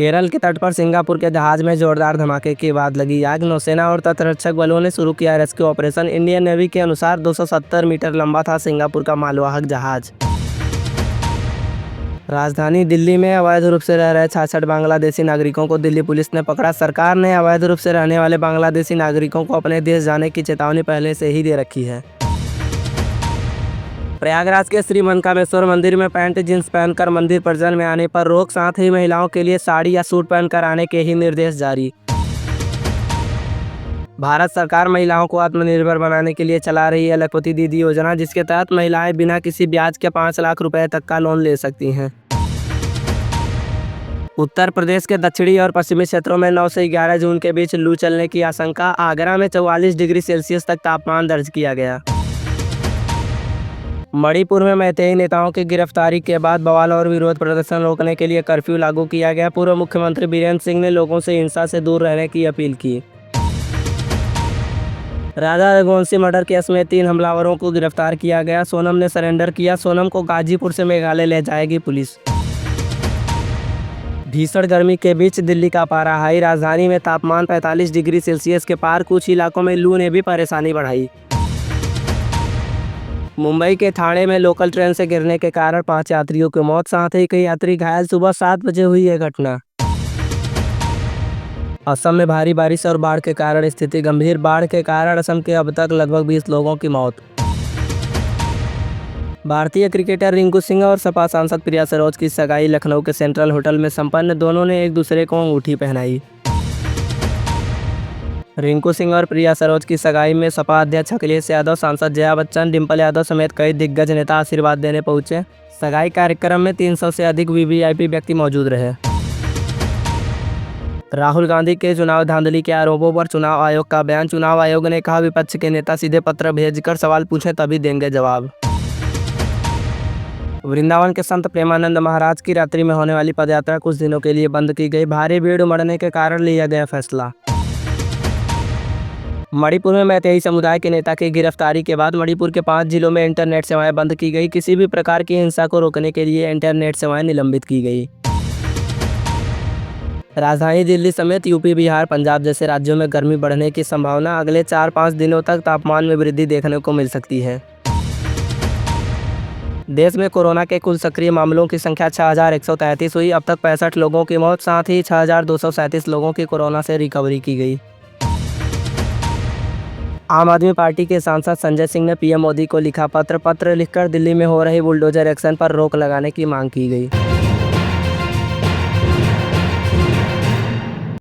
केरल के तट पर सिंगापुर के जहाज में जोरदार धमाके के बाद लगी आग। नौसेना और तटरक्षक बलों ने शुरू किया रेस्क्यू ऑपरेशन। इंडियन नेवी के अनुसार 270 मीटर लंबा था सिंगापुर का मालवाहक जहाज। राजधानी दिल्ली में अवैध रूप से रह रहे 66 बांग्लादेशी नागरिकों को दिल्ली पुलिस ने पकड़ा। सरकार ने अवैध रूप से रहने वाले बांग्लादेशी नागरिकों को अपने देश जाने की चेतावनी पहले से ही दे रखी है। प्रयागराज के श्री मनकामेश्वर मंदिर में पैंट जींस पहनकर मंदिर परिसर में आने पर रोक, साथ ही महिलाओं के लिए साड़ी या सूट पहनकर आने के ही निर्देश जारी। भारत सरकार महिलाओं को आत्मनिर्भर बनाने के लिए चला रही है लखपति दीदी योजना, जिसके तहत महिलाएं बिना किसी ब्याज के 5 लाख रुपए तक का लोन ले सकती हैं। उत्तर प्रदेश के दक्षिणी और पश्चिमी क्षेत्रों में 9 से 11 जून के बीच लू चलने की आशंका। आगरा में 44 डिग्री सेल्सियस तक तापमान दर्ज किया गया। मणिपुर में मैतेई नेताओं की गिरफ्तारी के बाद बवाल और विरोध प्रदर्शन रोकने के लिए कर्फ्यू लागू किया गया। पूर्व मुख्यमंत्री बीरेंद्र सिंह ने लोगों से हिंसा से दूर रहने की अपील की। राजा रघुवंशी मर्डर केस में 3 हमलावरों को गिरफ्तार किया गया। सोनम ने सरेंडर किया। सोनम को गाजीपुर से मेघालय ले जाएगी पुलिस। भीषण गर्मी के बीच दिल्ली का पारा हाई। राजधानी में तापमान 45 डिग्री सेल्सियस के पार। कुछ इलाकों में लू ने भी परेशानी बढ़ाई। मुंबई के ठाणे में लोकल ट्रेन से गिरने के कारण 5 यात्रियों की मौत, साथ ही कई यात्री घायल। सुबह 7 बजे हुई यह घटना। असम में भारी बारिश और बाढ़ के कारण स्थिति गंभीर। बाढ़ के कारण असम के अब तक लगभग 20 लोगों की मौत। भारतीय क्रिकेटर रिंकू सिंह और सपा सांसद प्रिया सरोज की सगाई लखनऊ के सेंट्रल होटल में संपन्न। दोनों ने एक दूसरे को अंगूठी पहनाई। रिंकू सिंह और प्रिया सरोज की सगाई में सपा अध्यक्ष अखिलेश यादव, सांसद जया बच्चन, डिंपल यादव समेत कई दिग्गज नेता आशीर्वाद देने पहुंचे। सगाई कार्यक्रम में 300 से अधिक वीवीआईपी व्यक्ति मौजूद रहे। राहुल गांधी के चुनाव धांधली के आरोपों पर चुनाव आयोग का बयान। चुनाव आयोग ने कहा, विपक्ष के नेता सीधे पत्र भेजकर सवाल पूछें तभी देंगे जवाब। वृंदावन के संत प्रेमानंद महाराज की रात्रि में होने वाली पदयात्रा कुछ दिनों के लिए बंद की गई। भारी भीड़ उमड़ने के कारण लिया गया फैसला। मणिपुर में मैतेई समुदाय के नेता की गिरफ्तारी के बाद मणिपुर के 5 जिलों में इंटरनेट सेवाएं बंद की गई। किसी भी प्रकार की हिंसा को रोकने के लिए इंटरनेट सेवाएं निलंबित की गई। राजधानी दिल्ली समेत यूपी, बिहार, पंजाब जैसे राज्यों में गर्मी बढ़ने की संभावना। अगले 4-5 दिनों तक तापमान में वृद्धि देखने को मिल सकती है। देश में कोरोना के कुल सक्रिय मामलों की संख्या 6133 हुई। अब तक 65 लोगों की मौत, साथ ही 6237 लोगों की कोरोना से रिकवरी की गई। आम आदमी पार्टी के सांसद संजय सिंह ने पीएम मोदी को लिखा पत्र लिखकर दिल्ली में हो रही बुलडोजर एक्शन पर रोक लगाने की मांग की गई।